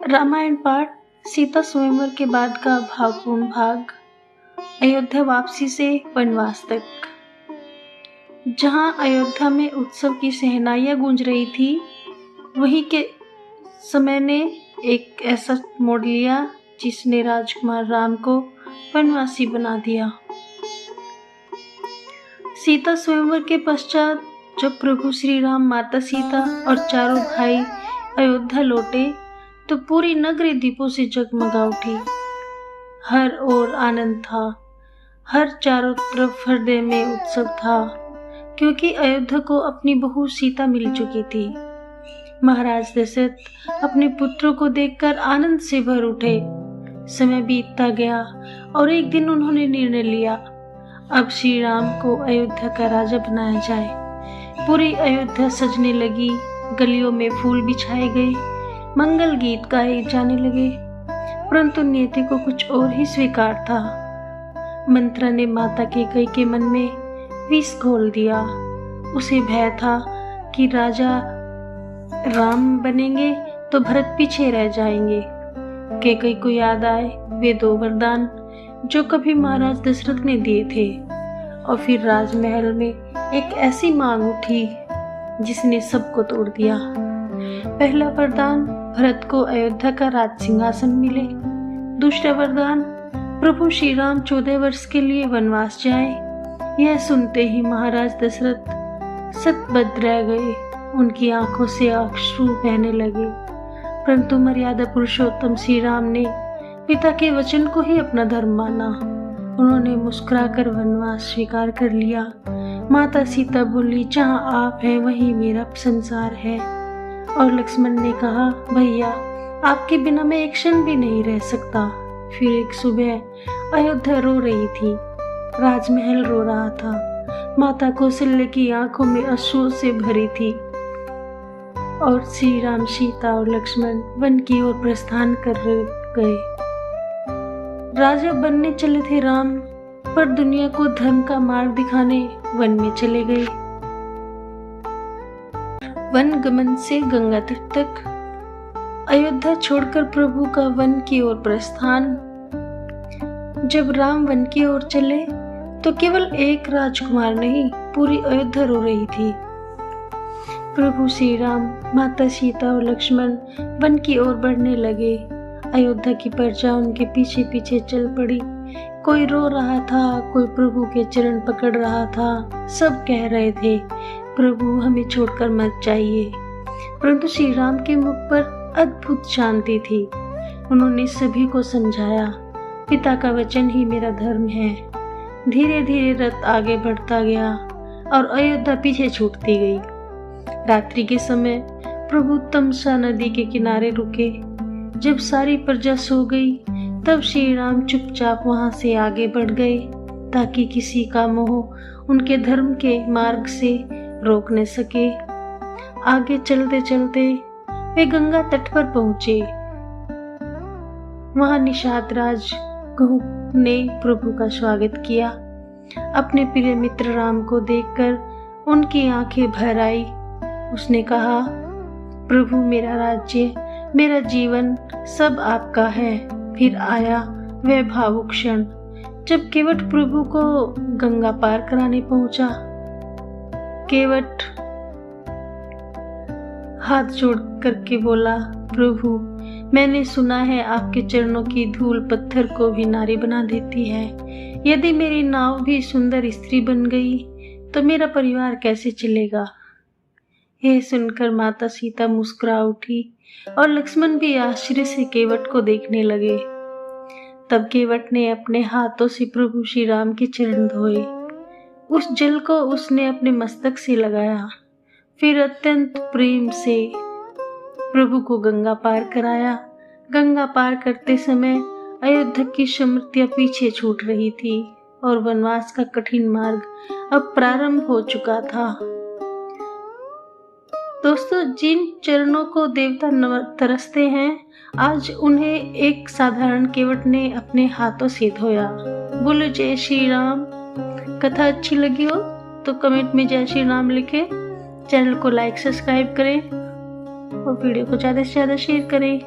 रामायण पाठ सीता स्वयंवर के बाद का भावपूर्ण भाग। अयोध्या वापसी से वनवास तक। जहां अयोध्या में उत्सव की शहनाइयां गूंज रही थी, वहीं के समय ने एक ऐसा मोड़ लिया जिसने राजकुमार राम को वनवासी बना दिया। सीता स्वयंवर के पश्चात जब प्रभु श्री राम, माता सीता और चारों भाई अयोध्या लौटे तो पूरी नगरी दीपों से जगमगा उठी। हर ओर आनंद था, हर चारों तरफ हृदय में उत्सव था, क्योंकि अयोध्या को अपनी बहू सीता मिल चुकी थी। महाराज दशरथ अपने पुत्रों को देखकर आनंद से भर उठे। समय बीतता गया और एक दिन उन्होंने निर्णय लिया, अब श्री राम को अयोध्या का राजा बनाया जाए। पूरी अयोध्या सजने लगी, गलियों में फूल बिछाए गए, मंगल गीत गाए जाने लगे। परंतु नियति को कुछ और ही स्वीकार था। मंत्रा ने माता कैकेयी के मन में विष घोल दिया। उसे भय था कि राजा राम बनेंगे तो भरत पीछे रह जाएंगे। कैकेयी को याद आए वे 2 वरदान जो कभी महाराज दशरथ ने दिए थे, और फिर राजमहल में एक ऐसी मांग उठी जिसने सबको तोड़ दिया। पहला वरदान, भरत को अयोध्या का राज सिंहासन मिले। दूसरा वरदान, प्रभु श्री राम 14 वर्ष के लिए वनवास जाए। यह सुनते ही महाराज दशरथ सतबद्ध रह गए। उनकी आंखों से अश्रु बहने लगे। परंतु मर्यादा पुरुषोत्तम श्री राम ने पिता के वचन को ही अपना धर्म माना। उन्होंने मुस्कुराकर वनवास स्वीकार कर लिया। माता सीता बोली, जहाँ आप हैं वहीं मेरा संसार है। और लक्ष्मण ने कहा, भैया आपके बिना मैं एक क्षण भी नहीं रह सकता। फिर एक सुबह अयोध्या रो रही थी, राजमहल रो रहा था। माता कौशल्या की आंखों में अश्रुओं से भरी थी और श्री राम, सीता और लक्ष्मण वन की ओर प्रस्थान कर गए। राजा बनने चले थे राम, पर दुनिया को धर्म का मार्ग दिखाने वन में चले गए। वन गमन से गंगा तट तक। अयोध्या छोड़कर प्रभु का वन की ओर प्रस्थान। जब राम वन की ओर चले तो केवल एक राजकुमार नहीं, पूरी अयोध्या रो रही थी। प्रभु श्री राम, माता सीता और लक्ष्मण वन की ओर बढ़ने लगे। अयोध्या की प्रजा उनके पीछे पीछे चल पड़ी। कोई रो रहा था, कोई प्रभु के चरण पकड़ रहा था। सब कह रहे थे, प्रभु हमें छोड़कर मत जाइए। परंतु श्री राम के मुख पर अद्भुत शांति थी। उन्होंने सभी को समझाया, पिता का वचन ही मेरा धर्म है। धीरे धीरे रथ आगे बढ़ता गया और अयोध्या पीछे छूटती गई। रात्रि के समय प्रभु तमसा नदी के किनारे रुके। जब सारी प्रजा सो गई तब श्री राम चुपचाप वहां से आगे बढ़ गए, ताकि किसी का मोह उनके धर्म के मार्ग से रोक न सके। आगे चलते चलते वे गंगा तट पर पहुंचे। वहां निषाद राज घुह ने प्रभु का स्वागत किया। अपने प्रिय मित्र राम को देखकर उनकी आंखें भर आई। उसने कहा, प्रभु मेरा राज्य, मेरा जीवन सब आपका है। फिर आया वह भावुक क्षण जब केवट प्रभु को गंगा पार कराने पहुंचा। केवट हाथ जोड़ करके बोला, प्रभु मैंने सुना है आपके चरणों की धूल पत्थर को भी नारी बना देती है। यदि मेरी नाव भी सुंदर स्त्री बन गई तो मेरा परिवार कैसे चलेगा। यह सुनकर माता सीता मुस्कुरा उठी और लक्ष्मण भी आश्चर्य से केवट को देखने लगे। तब केवट ने अपने हाथों से प्रभु श्री राम के चरण धोए। उस जल को उसने अपने मस्तक से लगाया। फिर अत्यंत प्रेम से प्रभु को गंगा पार कराया। गंगा पार करते समय अयोध्या की स्मृतियां पीछे छूट रही थी और वनवास का कठिन मार्ग अब प्रारंभ हो चुका था। दोस्तों, जिन चरणों को देवता तरसते हैं, आज उन्हें एक साधारण केवट ने अपने हाथों से धोया। बोलो जय श्री राम। कथा अच्छी लगी हो तो कमेंट में जय श्री राम लिखें। चैनल को लाइक सब्सक्राइब करें और वीडियो को ज़्यादा से ज़्यादा शेयर करें।